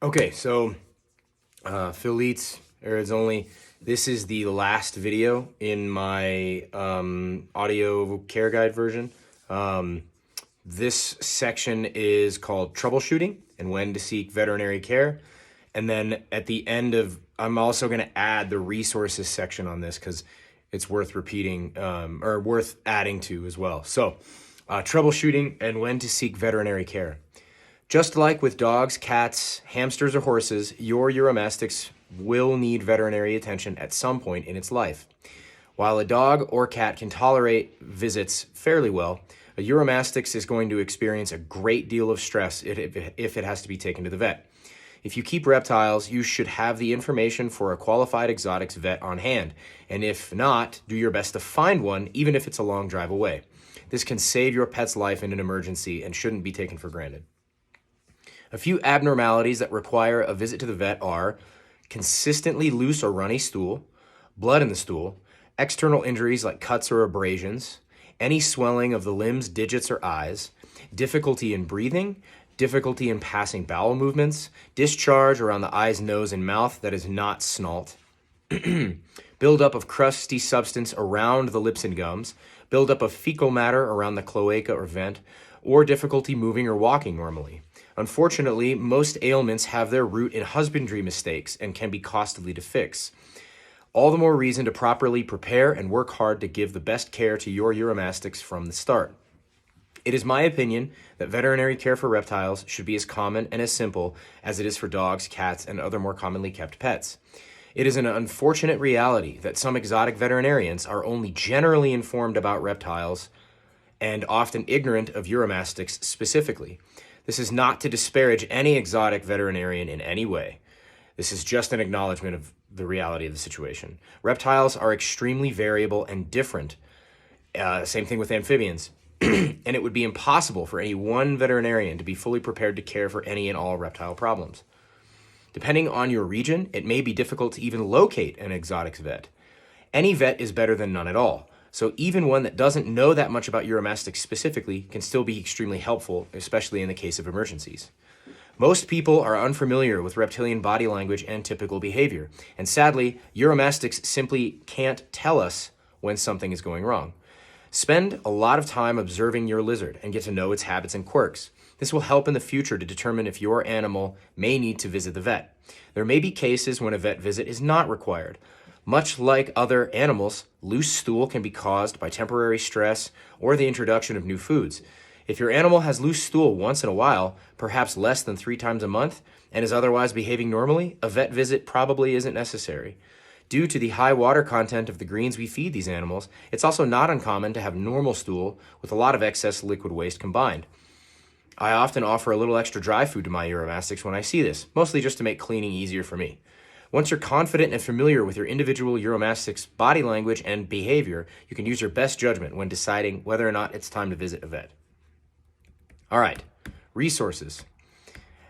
Okay, so Phil Leets, Arids Only. This is the last video in my audio care guide version. This section is called troubleshooting and when to seek veterinary care. And then at the end of, I'm also going to add the resources section on this because it's worth repeating or worth adding to as well. So troubleshooting and when to seek veterinary care. Just like with dogs, cats, hamsters, or horses, your Uromastyx will need veterinary attention at some point in its life. While a dog or cat can tolerate visits fairly well, a Uromastyx is going to experience a great deal of stress if it has to be taken to the vet. If you keep reptiles, you should have the information for a qualified exotics vet on hand, and if not, do your best to find one, even if it's a long drive away. This can save your pet's life in an emergency and shouldn't be taken for granted. A few abnormalities that require a visit to the vet are consistently loose or runny stool, blood in the stool, external injuries like cuts or abrasions, any swelling of the limbs, digits, or eyes, difficulty in breathing, difficulty in passing bowel movements, discharge around the eyes, nose, and mouth that is not snalt, buildup of crusty substance around the lips and gums, buildup of fecal matter around the cloaca or vent, or difficulty moving or walking normally. Unfortunately, most ailments have their root in husbandry mistakes and can be costly to fix. All the more reason to properly prepare and work hard to give the best care to your Uromastyx from the start. It is my opinion that veterinary care for reptiles should be as common and as simple as it is for dogs, cats, and other more commonly kept pets. It is an unfortunate reality that some exotic veterinarians are only generally informed about reptiles and often ignorant of Uromastyx specifically. This is not to disparage any exotic veterinarian in any way. This is just an acknowledgement of the reality of the situation. Reptiles are extremely variable and different. Same thing with amphibians. And it would be impossible for any one veterinarian to be fully prepared to care for any and all reptile problems. Depending on your region, it may be difficult to even locate an exotics vet. Any vet is better than none at all. So even one that doesn't know that much about Uromastyx specifically can still be extremely helpful, especially in the case of emergencies. Most people are unfamiliar with reptilian body language and typical behavior, and sadly, Uromastyx simply can't tell us when something is going wrong. Spend a lot of time observing your lizard and get to know its habits and quirks. This will help in the future to determine if your animal may need to visit the vet. There may be cases when a vet visit is not required. Much like other animals, loose stool can be caused by temporary stress or the introduction of new foods. If your animal has loose stool once in a while, perhaps less than 3 times a month, and is otherwise behaving normally, a vet visit probably isn't necessary. Due to the high water content of the greens we feed these animals, it's also not uncommon to have normal stool with a lot of excess liquid waste combined. I often offer a little extra dry food to my Uromastyx when I see this, mostly just to make cleaning easier for me. Once you're confident and familiar with your individual Uromastyx body language and behavior, you can use your best judgment when deciding whether or not it's time to visit a vet. All right, resources.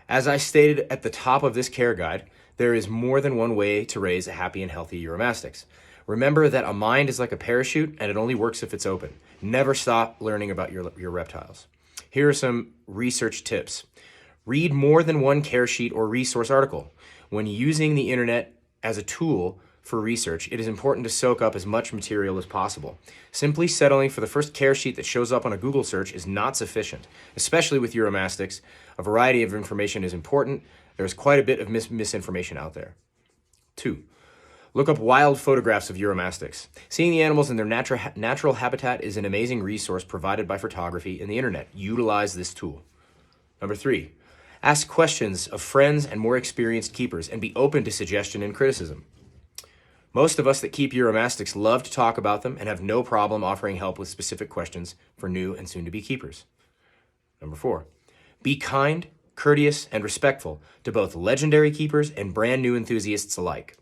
As I stated at the top of this care guide, there is more than one way to raise a happy and healthy Uromastyx. Remember that a mind is like a parachute and it only works if it's open. Never stop learning about your reptiles. Here are some research tips. Read more than one care sheet or resource article. When using the internet as a tool for research, it is important to soak up as much material as possible. Simply settling for the first care sheet that shows up on a Google search is not sufficient, especially with Uromastyx. A variety of information is important. There's quite a bit of misinformation out there. 2. Look up wild photographs of Uromastyx. Seeing the animals in their natural habitat is an amazing resource provided by photography and the internet. Utilize this tool. Number 3. Ask questions of friends and more experienced keepers and be open to suggestion and criticism. Most of us that keep Uromastyx love to talk about them and have no problem offering help with specific questions for new and soon-to-be keepers. Number 4. Be kind, courteous, and respectful to both legendary keepers and brand new enthusiasts alike.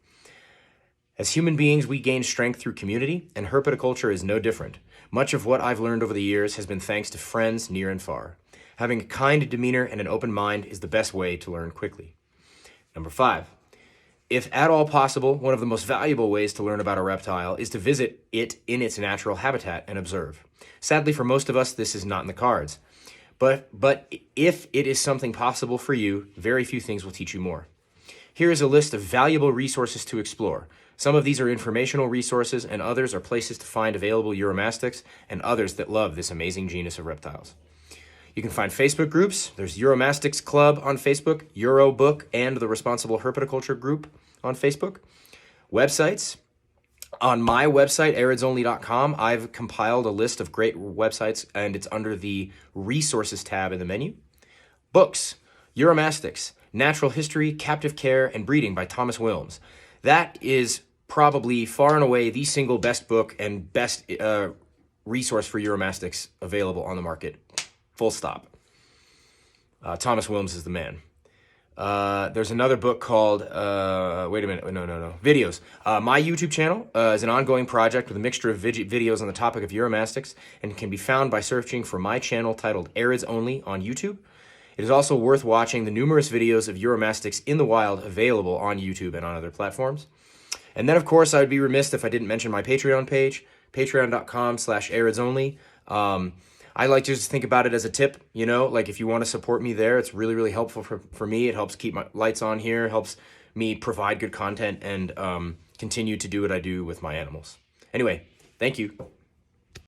As human beings, we gain strength through community, and herpetoculture is no different. Much of what I've learned over the years has been thanks to friends near and far. Having a kind demeanor and an open mind is the best way to learn quickly. Number 5. If at all possible, one of the most valuable ways to learn about a reptile is to visit it in its natural habitat and observe. Sadly, for most of us, this is not in the cards. But if it is something possible for you, very few things will teach you more. Here is a list of valuable resources to explore. Some of these are informational resources, and others are places to find available Uromastyx and others that love this amazing genus of reptiles. You can find Facebook groups. There's Uromastyx Club on Facebook, Eurobook, and the Responsible Herpetoculture group on Facebook. Websites. On my website, aridsonly.com, I've compiled a list of great websites, and it's under the Resources tab in the menu. Books. Uromastyx, Natural History, Captive Care, and Breeding by Thomas Wilms. That is probably far and away the single best book and best resource for Uromastyx available on the market. Full stop. Thomas Wilms is the man. There's another book called, wait a minute, no. Videos. My YouTube channel is an ongoing project with a mixture of videos on the topic of Uromastyx and can be found by searching for my channel titled Arids Only on YouTube. It is also worth watching the numerous videos of Uromastyx in the wild available on YouTube and on other platforms. And then, of course, I would be remiss if I didn't mention my Patreon page, patreon.com/aridsonly. I like to just think about it as a tip, you know, like if you want to support me there, it's really, really helpful for me. It helps keep my lights on here, helps me provide good content and continue to do what I do with my animals. Anyway, thank you.